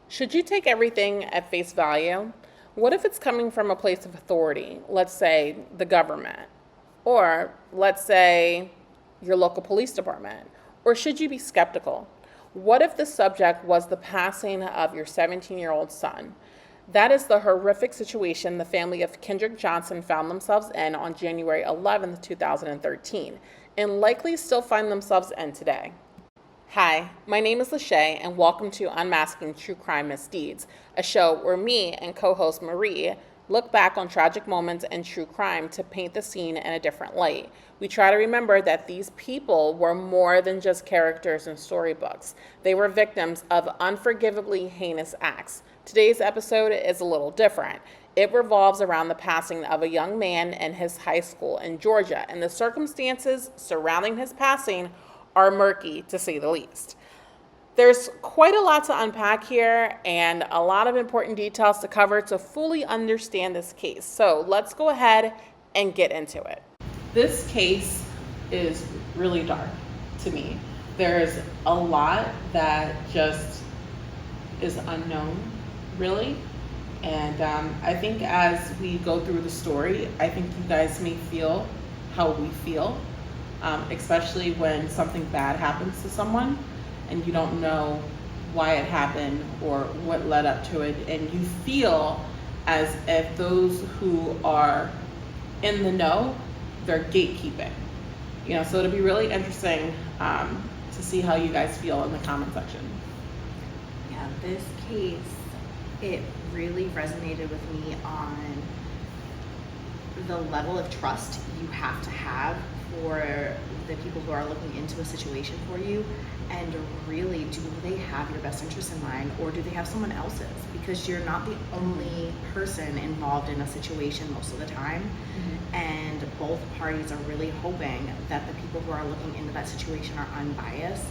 Should you take everything at face value? What if it's coming from a place of authority? Let's say the government, or let's say your local police department. Or should you be skeptical? What if the subject was the passing of your 17-year-old son? That is the horrific situation the family of Kendrick Johnson found themselves in on January 11th, 2013, and likely still find themselves in today. Hi, my name is Lachey, and welcome to Unmasking True Crime Misdeeds, a show where me and co host Marie look back on tragic moments in true crime to paint the scene in a different light. We try to remember that these people were more than just characters in storybooks, they were victims of unforgivably heinous acts. Today's episode is a little different. It revolves around the passing of a young man in his high school in Georgia, and the circumstances surrounding his passing are murky to say the least. There's quite a lot to unpack here and a lot of important details to cover to fully understand this case. So let's go ahead and get into it. This case is really dark to me. There's a lot that just is unknown, really. And I think as we go through the story, I think you guys may feel how we feel, especially when something bad happens to someone and you don't know why it happened or what led up to it, and you feel as if those who are in the know, they're gatekeeping. So it'll be really interesting to see how you guys feel in the comment section. Yeah, this case, it really resonated with me on the level of trust you have to have for the people who are looking into a situation for you, and really, do they have your best interest in mind, or do they have someone else's? Because you're not the only person involved in a situation most of the time. And both parties are really hoping that the people who are looking into that situation are unbiased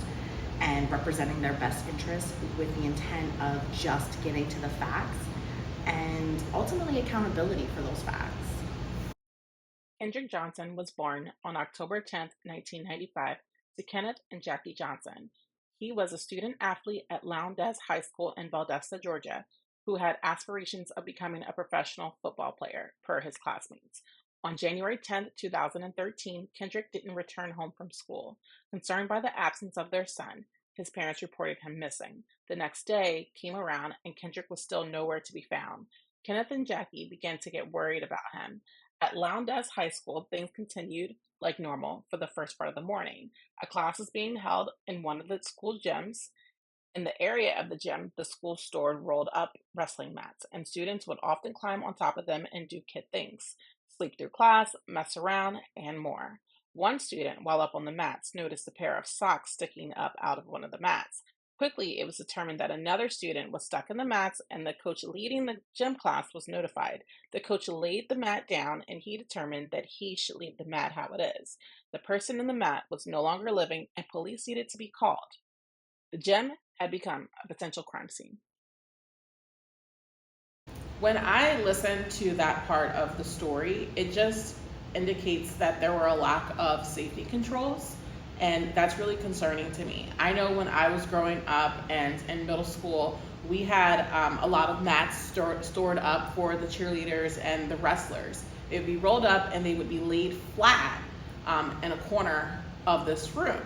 and representing their best interests with the intent of just getting to the facts and ultimately accountability for those facts. Kendrick Johnson was born on October 10th, 1995, to Kenneth and Jackie Johnson. He was a student athlete at Lowndes High School in Valdosta, Georgia, who had aspirations of becoming a professional football player, per his classmates. On January 10th, 2013, Kendrick didn't return home from school. Concerned by the absence of their son, his parents reported him missing. The next day came around and Kendrick was still nowhere to be found. Kenneth and Jackie began to get worried about him. At Lowndes High School, things continued like normal for the first part of the morning. A class was being held in one of the school gyms. In the area of the gym, the school stored rolled up wrestling mats, and students would often climb on top of them and do kid things, sleep through class, mess around, and more. One student, while up on the mats, noticed a pair of socks sticking up out of one of the mats. Quickly, it was determined that another student was stuck in the mats, and the coach leading the gym class was notified. The coach laid the mat down, and he determined that he should leave the mat how it is. The person in the mat was no longer living, and police needed to be called. The gym had become a potential crime scene. When I listened to that part of the story, it just indicates that there were a lack of safety controls, and that's really concerning to me. I know when I was growing up and in middle school, we had a lot of mats stored up for the cheerleaders and the wrestlers. They would be rolled up and they would be laid flat in a corner of this room.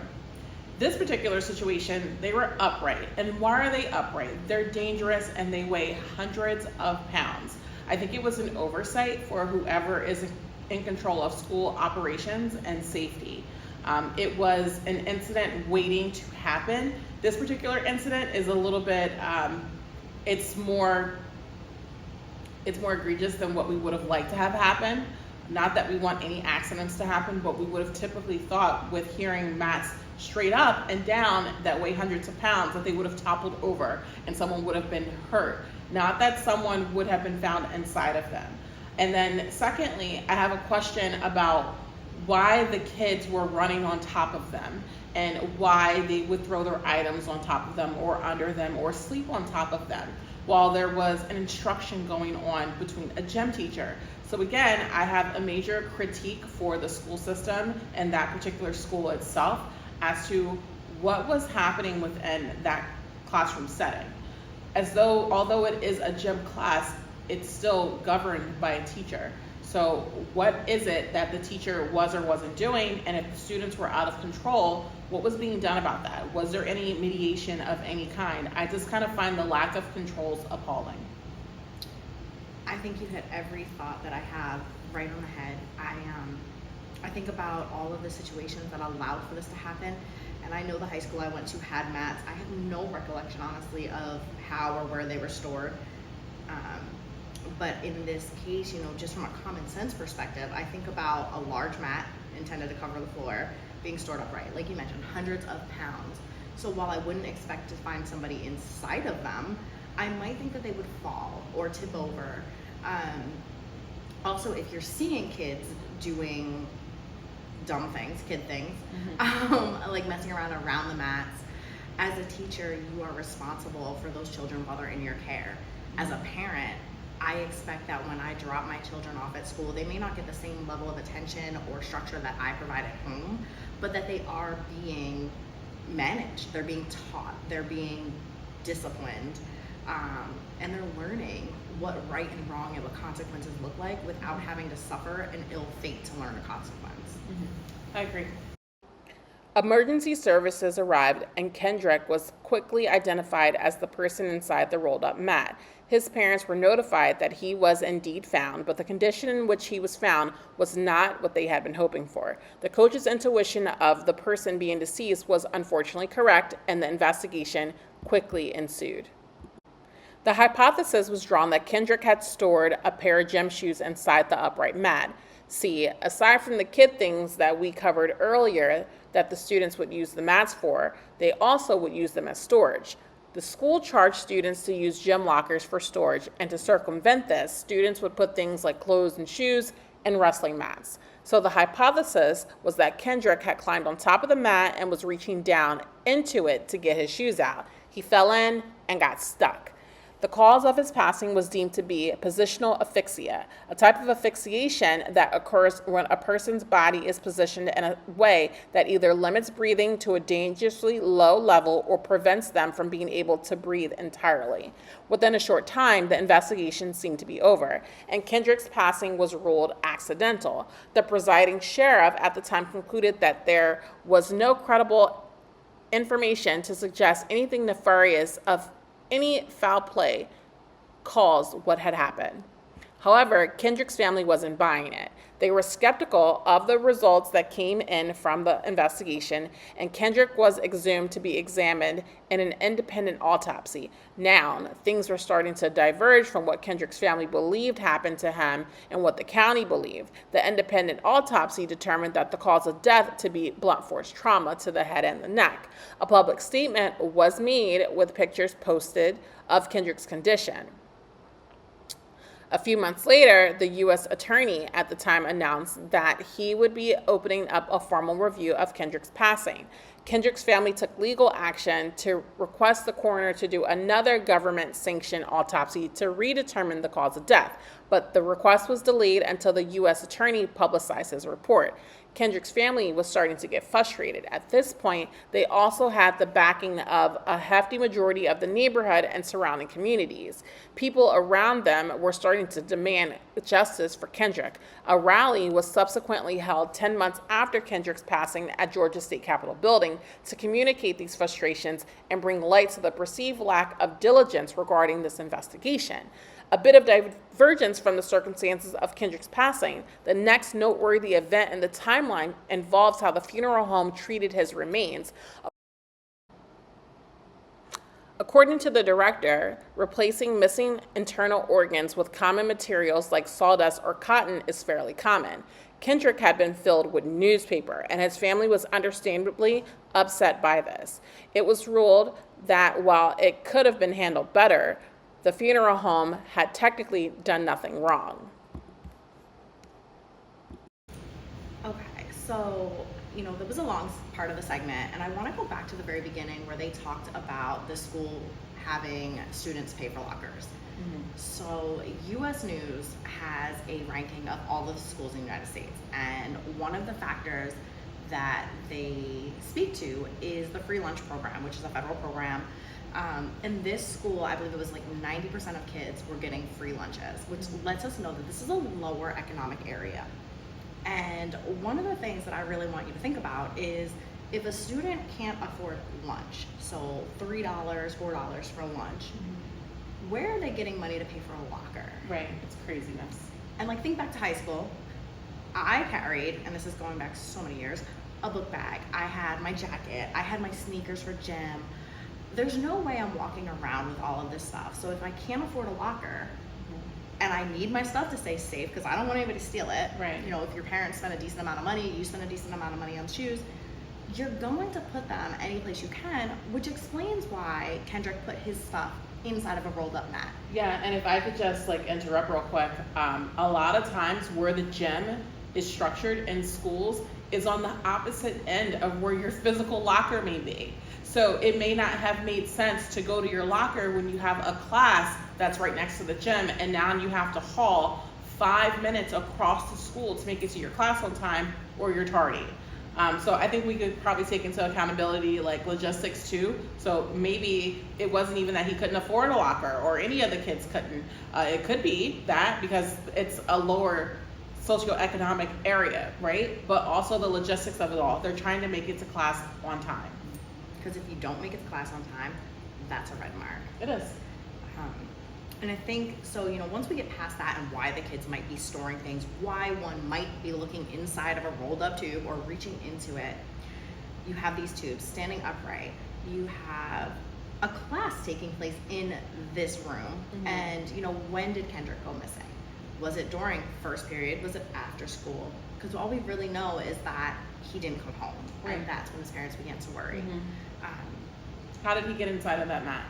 This particular situation, they were upright. And why are they upright? They're dangerous and they weigh hundreds of pounds. I think it was an oversight for whoever is in control of school operations and safety. It was an incident waiting to happen. This particular incident is a little bit, it's more egregious than what we would have liked to have happen. Not that we want any accidents to happen, but we would have typically thought, with hearing mats straight up and down that weigh hundreds of pounds, that they would have toppled over and someone would have been hurt. Not that someone would have been found inside of them. And then secondly, I have a question about why the kids were running on top of them and why they would throw their items on top of them or under them or sleep on top of them while there was an instruction going on between a gym teacher. So again, I have a major critique for the school system and that particular school itself as to what was happening within that classroom setting. as though, although it is a gym class, it's still governed by a teacher. So what is it that the teacher was or wasn't doing? And if the students were out of control, what was being done about that? Was there any mediation of any kind? I just kind of find the lack of controls appalling. I think you hit every thought that I have right on the head. I think about all of the situations that allowed for this to happen. And I know the high school I went to had mats. I have no recollection, honestly, of how or where they were stored. But in this case, just from a common sense perspective, I think about a large mat intended to cover the floor being stored upright. Like you mentioned, hundreds of pounds. So while I wouldn't expect to find somebody inside of them, I might think that they would fall or tip over. Also, if you're seeing kids doing dumb things, kid things, like messing around the mats, as a teacher, you are responsible for those children while they're in your care. As a parent, I expect that when I drop my children off at school, they may not get the same level of attention or structure that I provide at home, but that they are being managed, they're being taught, they're being disciplined, and they're learning what right and wrong and what consequences look like without having to suffer an ill fate to learn a consequence. I agree. Emergency services arrived and Kendrick was quickly identified as the person inside the rolled up mat. His parents were notified that he was indeed found, but the condition in which he was found was not what they had been hoping for. The coach's intuition of the person being deceased was unfortunately correct, and the investigation quickly ensued. The hypothesis was drawn that Kendrick had stored a pair of gym shoes inside the upright mat. See, aside from the kid things that we covered earlier that the students would use the mats for, they also would use them as storage. The school charged students to use gym lockers for storage, and to circumvent this, students would put things like clothes and shoes and wrestling mats. So the hypothesis was that Kendrick had climbed on top of the mat and was reaching down into it to get his shoes out. He fell in and got stuck. The cause of his passing was deemed to be positional asphyxia, a type of asphyxiation that occurs when a person's body is positioned in a way that either limits breathing to a dangerously low level or prevents them from being able to breathe entirely. Within a short time, the investigation seemed to be over, and Kendrick's passing was ruled accidental. The presiding sheriff at the time concluded that there was no credible information to suggest anything nefarious of any foul play caused what had happened. However, Kendrick's family wasn't buying it. They were skeptical of the results that came in from the investigation, and Kendrick was exhumed to be examined in an independent autopsy. Now, things were starting to diverge from what Kendrick's family believed happened to him and what the county believed. The independent autopsy determined that the cause of death to be blunt force trauma to the head and the neck. A public statement was made with pictures posted of Kendrick's condition. A few months later, the U.S. attorney at the time announced that he would be opening up a formal review of Kendrick's passing. Kendrick's family took legal action to request the coroner to do another government-sanctioned autopsy to redetermine the cause of death, but the request was delayed until the U.S. attorney publicized his report. Kendrick's family was starting to get frustrated. At this point, they also had the backing of a hefty majority of the neighborhood and surrounding communities. People around them were starting to demand justice for Kendrick. A rally was subsequently held 10 months after Kendrick's passing at Georgia State Capitol building to communicate these frustrations and bring light to the perceived lack of diligence regarding this investigation. A bit of divergence from the circumstances of Kendrick's passing, the next noteworthy event in the timeline involves how the funeral home treated his remains. According to the director, replacing missing internal organs with common materials like sawdust or cotton is fairly common. Kendrick had been filled with newspaper, and his family was understandably upset by this. It was ruled that while it could have been handled better, the funeral home had technically done nothing wrong. Okay, so, there was a long part of the segment, and I want to go back to the very beginning where they talked about the school having students pay for lockers. So, U.S. News has a ranking of all of the schools in the United States, and one of the factors that they speak to is the free lunch program, which is a federal program In this school, I believe it was like 90% of kids were getting free lunches, which lets us know that this is a lower economic area. And one of the things that I really want you to think about is if a student can't afford lunch, so $3, $4 for lunch, where are they getting money to pay for a locker? Right, it's craziness. And like, think back to high school. I carried, and this is going back so many years, a book bag. I had my jacket. I had my sneakers for gym. There's no way I'm walking around with all of this stuff. So if I can't afford a locker, and I need my stuff to stay safe because I don't want anybody to steal it. Right. You know, if your parents spend a decent amount of money, you spend a decent amount of money on shoes, you're going to put them any place you can, which explains why Kendrick put his stuff inside of a rolled up mat. Yeah, and if I could just like interrupt real quick, a lot of times where the gym is structured in schools is on the opposite end of where your physical locker may be. So it may not have made sense to go to your locker when you have a class that's right next to the gym, and now you have to haul 5 minutes across the school to make it to your class on time, or you're tardy. So I think we could probably take into accountability like logistics too. So maybe it wasn't even that he couldn't afford a locker or any of the kids couldn't. It could be that because it's a lower socioeconomic area, right? But also the logistics of it all. They're trying to make it to class on time. Because if you don't make it to class on time, that's a red mark. It is. And I think, so, you know, once we get past that and why the kids might be storing things, why one might be looking inside of a rolled up tube or reaching into it, you have these tubes standing upright. You have a class taking place in this room. And, you know, when did Kendrick go missing? Was it during first period? Was it after school? Because all we really know is that he didn't come home. Right. And that's when his parents began to worry. How did he get inside of that mat?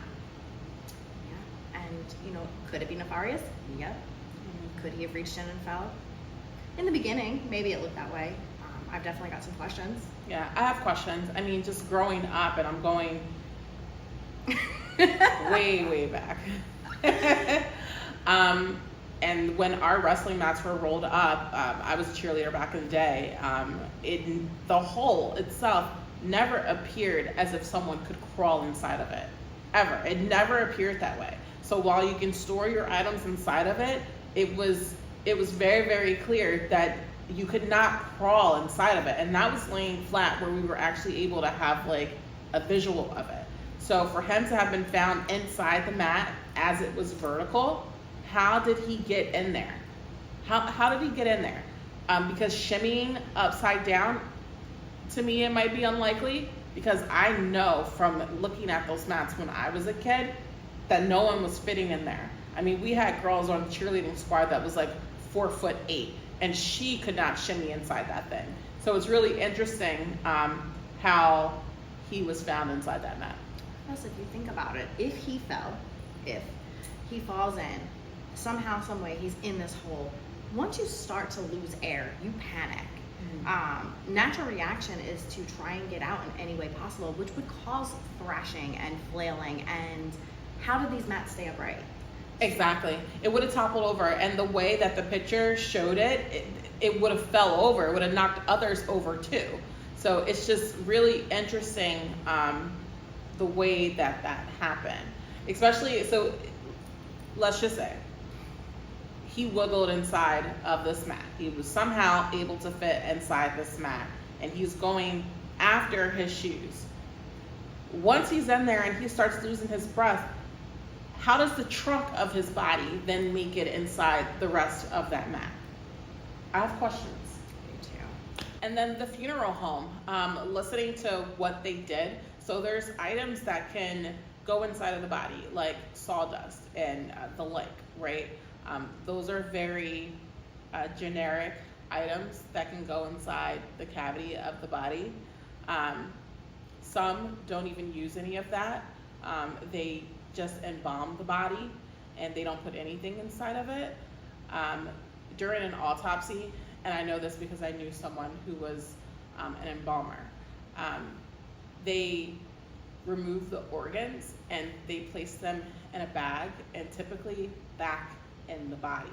And, you know, could it be nefarious? Yep. Could he have reached in and fell? In the beginning, maybe it looked that way. I've definitely got some questions. Yeah, I have questions. I mean, just growing up, and I'm going way, way back. And when our wrestling mats were rolled up, I was a cheerleader back in the day. The hole itself never appeared as if someone could crawl inside of it, ever. It never appeared that way. So while you can store your items inside of it, it was very, very clear that you could not crawl inside of it. And that was laying flat where we were actually able to have like a visual of it. So for him to have been found inside the mat as it was vertical, how did he get in there? How did he get in there? Because shimmying upside down, to me, it might be unlikely, because I know from looking at those mats when I was a kid that no one was fitting in there. I mean, we had girls on the cheerleading squad that was like 4'8", and she could not shimmy inside that thing. So it's really interesting how he was found inside that mat. Plus, if you think about it, if he falls in, somehow, some way, he's in this hole. Once you start to lose air, you panic. Natural reaction is to try and get out in any way possible, which would cause thrashing and flailing. And how did these mats stay upright? Exactly. It would have toppled over, and the way that the picture showed it would have fell over. It would have knocked others over too. So it's just really interesting the way that happened. Especially, so let's just say he wiggled inside of this mat. He was somehow able to fit inside this mat, and he's going after his shoes. Once he's in there and he starts losing his breath, how does the trunk of his body then make it inside the rest of that mat? I have questions. Me too. And then the funeral home, listening to what they did. So there's items that can go inside of the body, like sawdust and the like, right? Those are very generic items that can go inside the cavity of the body. Some don't even use any of that. They just embalm the body, and they don't put anything inside of it. During an autopsy, and I know this because I knew someone who was an embalmer, they remove the organs and they place them in a bag, and typically back in the body.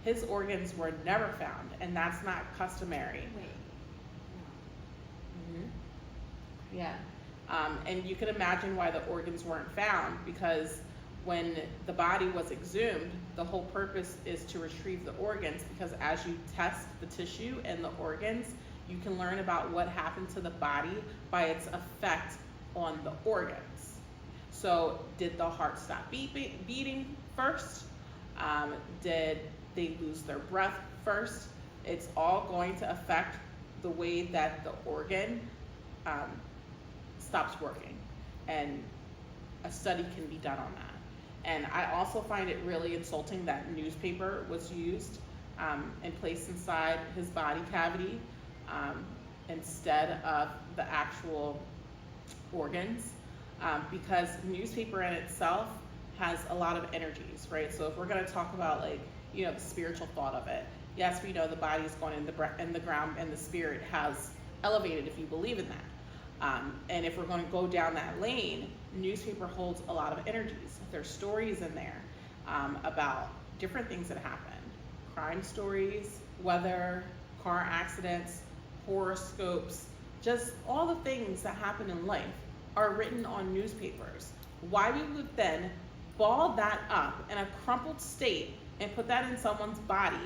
His organs were never found, and that's not customary. Wait. Yeah. And you can imagine why the organs weren't found, because when the body was exhumed, the whole purpose is to retrieve the organs, because as you test the tissue and the organs, you can learn about what happened to the body by its effect on the organs. So did the heart stop beating first? Did they lose their breath first? It's all going to affect the way that the organ stops working, and a study can be done on that. And I also find it really insulting that newspaper was used and placed inside his body cavity instead of the actual organs, because newspaper in itself has a lot of energies, right? So if we're going to talk about, like, you know, the spiritual thought of it, yes, we know the body is going in the ground and the spirit has elevated, if you believe in that. And if we're going to go down that lane, newspaper holds a lot of energies. There's stories in there about different things that happen. Crime stories, weather, car accidents, horoscopes, just all the things that happen in life are written on newspapers. Why we would then ball that up in a crumpled state and put that in someone's body,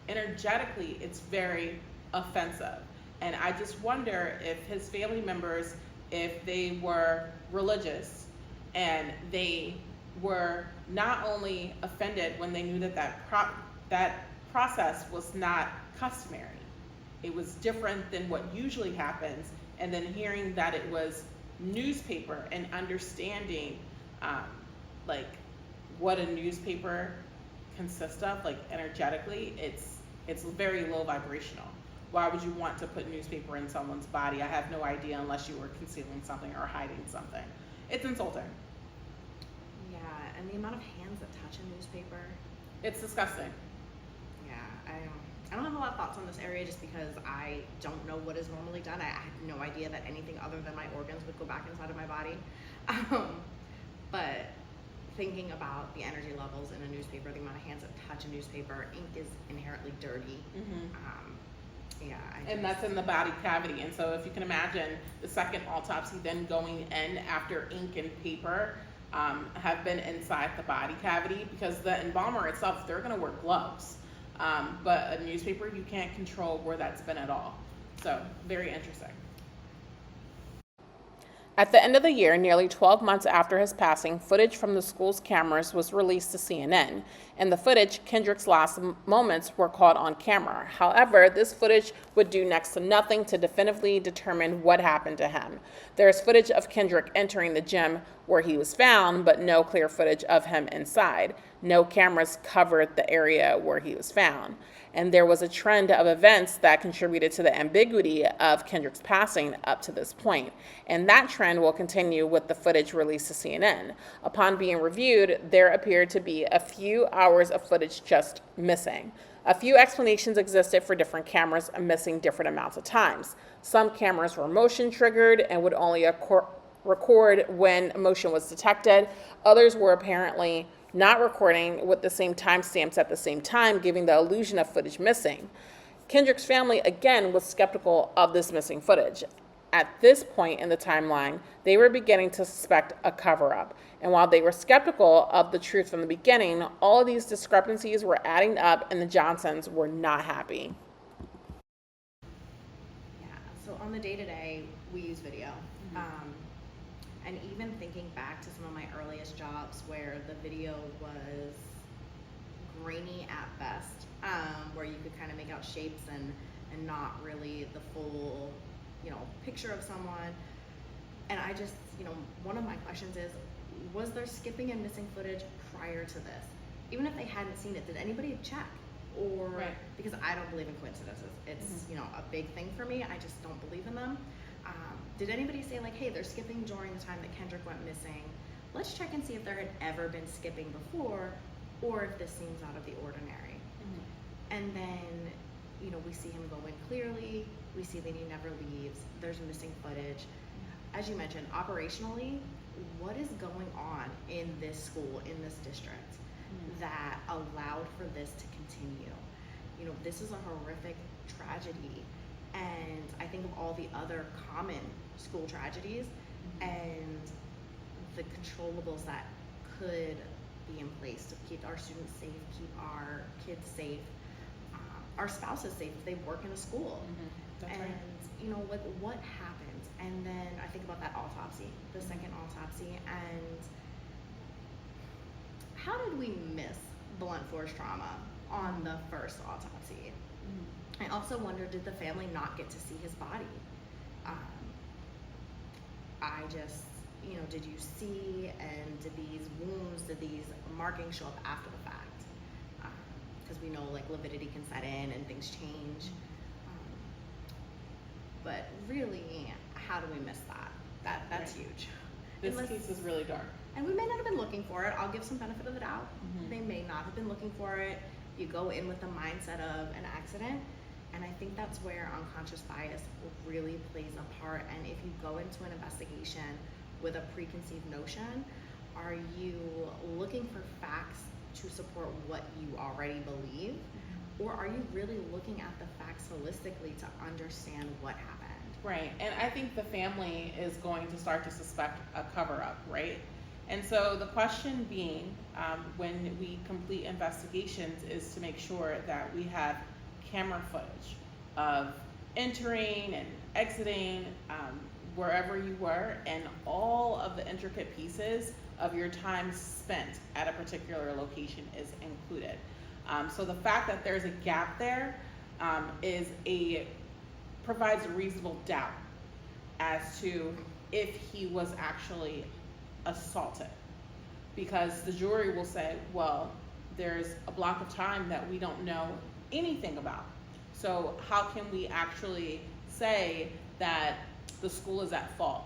energetically, it's very offensive. And I just wonder if his family members, if they were religious and they were not only offended when they knew that that process was not customary, it was different than what usually happens, and then hearing that it was newspaper and understanding like what a newspaper consists of, like energetically, it's very low vibrational. Why would you want to put newspaper in someone's body? I have no idea, unless you were concealing something or hiding something. It's insulting. Yeah, and the amount of hands that touch a newspaper. It's disgusting. Yeah, I don't have a lot of thoughts on this area, just because I don't know what is normally done. I had no idea that anything other than my organs would go back inside of my body. But thinking about the energy levels in a newspaper, the amount of hands that touch a newspaper, ink is inherently dirty. Yeah, and that's in the body cavity. And so if you can imagine the second autopsy then going in after ink and paper have been inside the body cavity, because the embalmer itself, they're going to wear gloves. But a newspaper, you can't control where that's been at all. So very interesting. At the end of the year, nearly 12 months after his passing, footage from the school's cameras was released to CNN. In the footage, Kendrick's last moments were caught on camera. However, this footage would do next to nothing to definitively determine what happened to him. There is footage of Kendrick entering the gym where he was found, but no clear footage of him inside. No cameras covered the area where he was found. And there was a trend of events that contributed to the ambiguity of Kendrick's passing up to this point. And that trend will continue with the footage released to CNN. Upon being reviewed, there appeared to be a few hours of footage just missing. A few explanations existed for different cameras missing different amounts of times. Some cameras were motion triggered and would only record when motion was detected. Others were apparently not recording with the same timestamps at the same time, giving the illusion of footage missing. Kendrick's family, again, was skeptical of this missing footage. At this point in the timeline, they were beginning to suspect a cover-up. And while they were skeptical of the truth from the beginning, all of these discrepancies were adding up, and the Johnsons were not happy. Yeah, so on the day-to-day, we use video. And even thinking back to some of my earliest jobs where the video was grainy at best, where you could kind of make out shapes and not really the full, picture of someone. And I just, one of my questions is, was there skipping and missing footage prior to this? Even if they hadn't seen it, did anybody check? Or, right. Because I don't believe in coincidences. It's, a big thing for me. I just don't believe in them. Did anybody say, like, hey, they're skipping during the time that Kendrick went missing? Let's check and see if there had ever been skipping before, or if this seems out of the ordinary. And then, we see him go in clearly. We see that he never leaves. There's missing footage. As you mentioned, operationally, what is going on in this school, in this district, that allowed for this to continue? This is a horrific tragedy. And I think of all the other common school tragedies, and the controllables that could be in place to keep our students safe, keep our kids safe, our spouses safe if they work in a school. That's And right. you know, like, what happened? And then I think about that autopsy, the second autopsy, and how did we miss blunt force trauma on the first autopsy? I also wonder, did the family not get to see his body? I just, you know, did you see, and did these wounds, did these markings show up after the fact? Because we know, like, lividity can set in and things change. But really, how do we miss that? That's Right. huge. This Unless- case is really dark. And we may not have been looking for it. I'll give some benefit of the doubt. Mhm. They may not have been looking for it. You go in with the mindset of an accident. And I think that's where unconscious bias really plays a part. And if you go into an investigation with a preconceived notion, are you looking for facts to support what you already believe? Or are you really looking at the facts holistically to understand what happened? Right, and I think the family is going to start to suspect a cover-up, right? And so the question being, when we complete investigations, is to make sure that we have camera footage of entering and exiting wherever you were, and all of the intricate pieces of your time spent at a particular location is included. So the fact that there's a gap there provides a reasonable doubt as to if he was actually assaulted, because the jury will say, well, there's a block of time that we don't know anything about, so how can we actually say that the school is at fault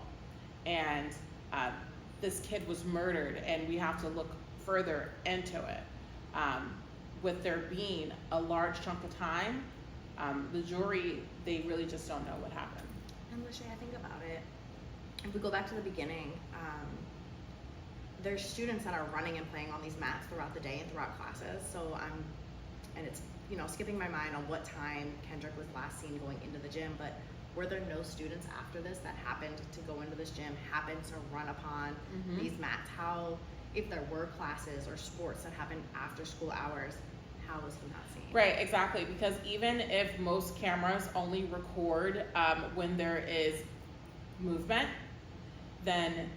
and this kid was murdered, and we have to look further into it. With there being a large chunk of time, the jury, they really just don't know what happened. And Lachey, I think about it. If we go back to the beginning, there's students that are running and playing on these mats throughout the day and throughout classes. So and it's, you know, skipping my mind on what time Kendrick was last seen going into the gym, but were there no students after this that happened to go into this gym, happened to run upon these mats? How, if there were classes or sports that happened after school hours, how was he not seen? Right, exactly, because even if most cameras only record when there is movement, then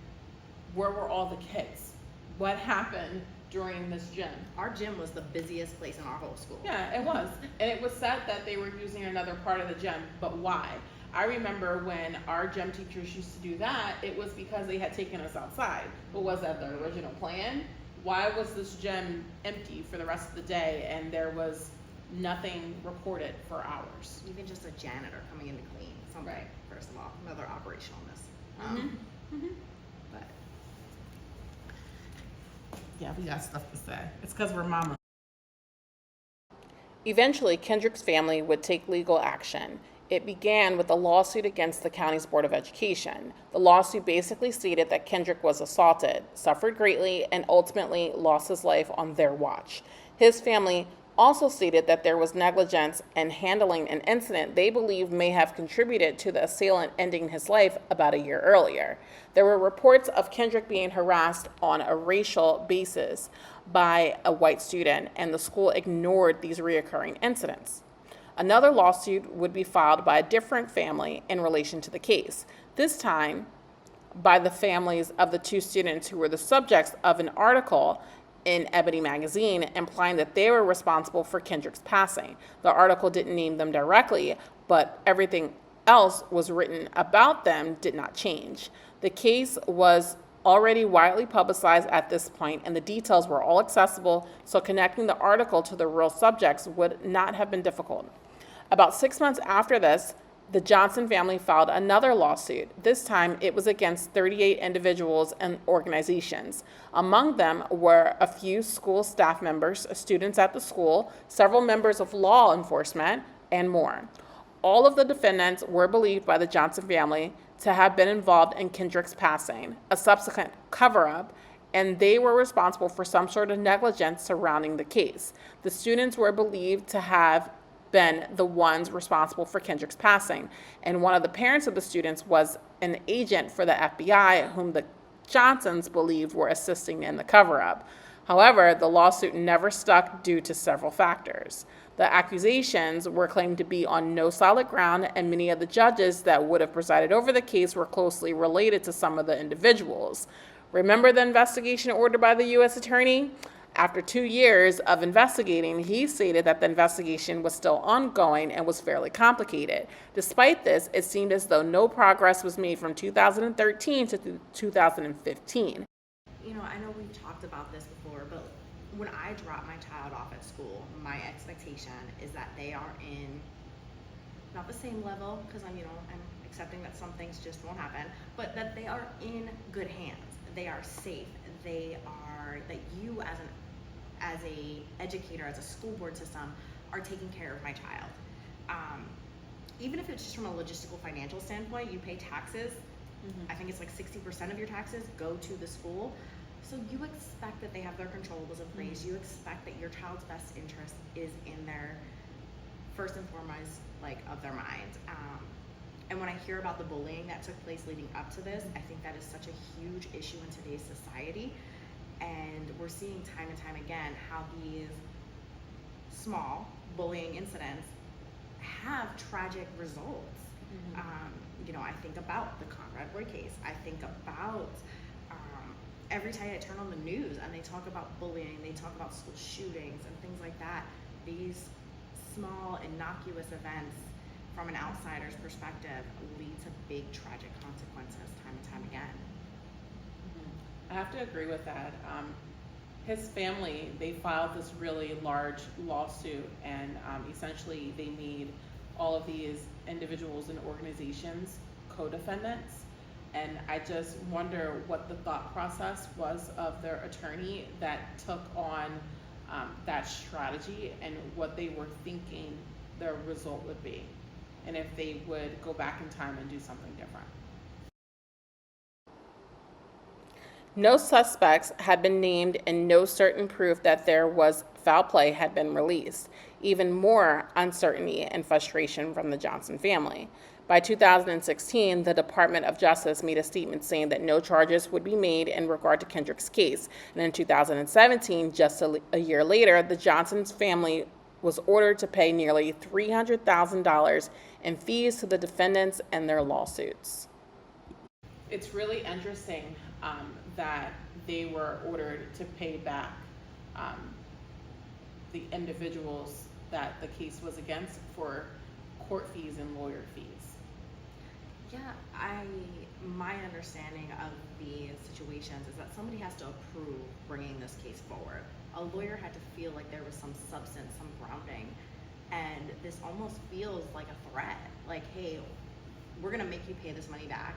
where were all the kids? What happened during this gym? Our gym was the busiest place in our whole school. Yeah, it was. And it was said that they were using another part of the gym, but why? I remember when our gym teachers used to do that, it was because they had taken us outside. But was that the original plan? Why was this gym empty for the rest of the day and there was nothing recorded for hours? Even just a janitor coming in to clean something, Right. first of all, another operationalness. But Yeah, we got stuff to say. It's because we're mama. Eventually, Kendrick's family would take legal action. It began with a lawsuit against the county's Board of Education. The lawsuit basically stated that Kendrick was assaulted, suffered greatly, and ultimately lost his life on their watch. His family also stated that there was negligence in handling an incident they believe may have contributed to the assailant ending his life about a year earlier. There were reports of Kendrick being harassed on a racial basis by a white student, and the school ignored these reoccurring incidents. Another lawsuit would be filed by a different family in relation to the case, this time by the families of the two students who were the subjects of an article in Ebony magazine implying that they were responsible for Kendrick's passing. The article didn't name them directly, but everything else was written about them did not change. The case was already widely publicized at this point, and the details were all accessible, so connecting the article to the real subjects would not have been difficult. About 6 months after this, the Johnson family filed another lawsuit. This time, it was against 38 individuals and organizations. Among them were a few school staff members, students at the school, several members of law enforcement, and more. All of the defendants were believed by the Johnson family to have been involved in Kendrick's passing, a subsequent cover-up, and they were responsible for some sort of negligence surrounding the case. The students were believed to have been the ones responsible for Kendrick's passing. And one of the parents of the students was an agent for the FBI, whom the Johnsons believed were assisting in the cover-up. However, the lawsuit never stuck due to several factors. The accusations were claimed to be on no solid ground, and many of the judges that would have presided over the case were closely related to some of the individuals. Remember the investigation ordered by the U.S. Attorney? After 2 years of investigating, he stated that the investigation was still ongoing and was fairly complicated. Despite this, it seemed as though no progress was made from 2013 to 2015. You know, I know we've talked about this before, but when I drop my child off at school, my expectation is that they are in not the same level, because I'm accepting that some things just won't happen, but that they are in good hands. They are safe. That you as a educator, as a school board system, are taking care of my child. Even if it's just from a logistical financial standpoint, you pay taxes. I think it's like 60% of your taxes go to the school. So you expect that they have their controllables in place. You expect that your child's best interest is in their first and foremost, of their minds. And when I hear about the bullying that took place leading up to this, I think that is such a huge issue in today's society. And we're seeing time and time again how these small bullying incidents have tragic results. I think about the Conrad Roy case. I think about every time I turn on the news and they talk about bullying, they talk about school shootings and things like that. These small, innocuous events from an outsider's perspective lead to big tragic consequences time and time again. I have to agree with that. His family, they filed this really large lawsuit, and essentially they made all of these individuals and organizations co-defendants. And I just wonder what the thought process was of their attorney that took on that strategy, and what they were thinking the result would be, and if they would go back in time and do something different. No suspects had been named, and no certain proof that there was foul play had been released. Even more uncertainty and frustration from the Johnson family. By 2016, the Department of Justice made a statement saying that no charges would be made in regard to Kendrick's case. And in 2017, just a year later, the Johnson's family was ordered to pay nearly $300,000 in fees to the defendants and their lawsuits. It's really interesting that they were ordered to pay back the individuals that the case was against for court fees and lawyer fees. Yeah, my understanding of the situations is that somebody has to approve bringing this case forward. A lawyer had to feel like there was some substance, some grounding, and this almost feels like a threat. Like, hey, we're gonna make you pay this money back.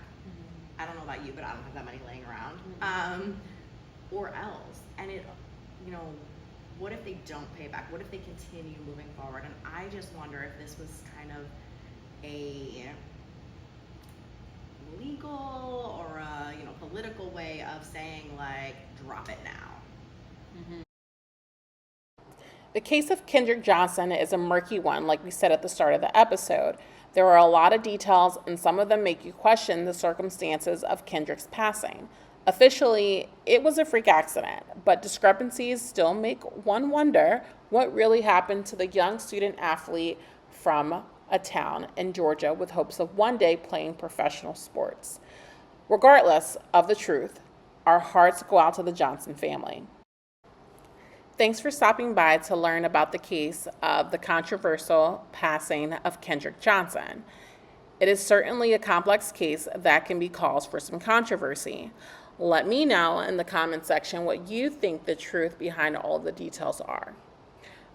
I don't know about you, but I don't have that money laying around. Or else. And what if they don't pay back? What if they continue moving forward? And I just wonder if this was kind of a legal or a political way of saying, drop it now. The case of Kendrick Johnson is a murky one, like we said at the start of the episode. There are a lot of details, and some of them make you question the circumstances of Kendrick's passing. Officially, it was a freak accident, but discrepancies still make one wonder what really happened to the young student athlete from a town in Georgia with hopes of one day playing professional sports. Regardless of the truth, our hearts go out to the Johnson family. Thanks for stopping by to learn about the case of the controversial passing of Kendrick Johnson. It is certainly a complex case that can be cause for some controversy. Let me know in the comment section what you think the truth behind all the details are.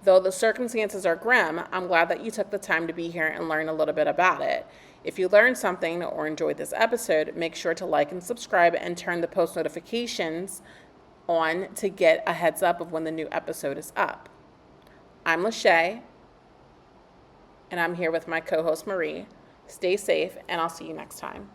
Though the circumstances are grim, I'm glad that you took the time to be here and learn a little bit about it. If you learned something or enjoyed this episode, make sure to like and subscribe and turn the post notifications on to get a heads up of when the new episode is up. I'm Lachey, and I'm here with my co-host Marie. Stay safe, and I'll see you next time.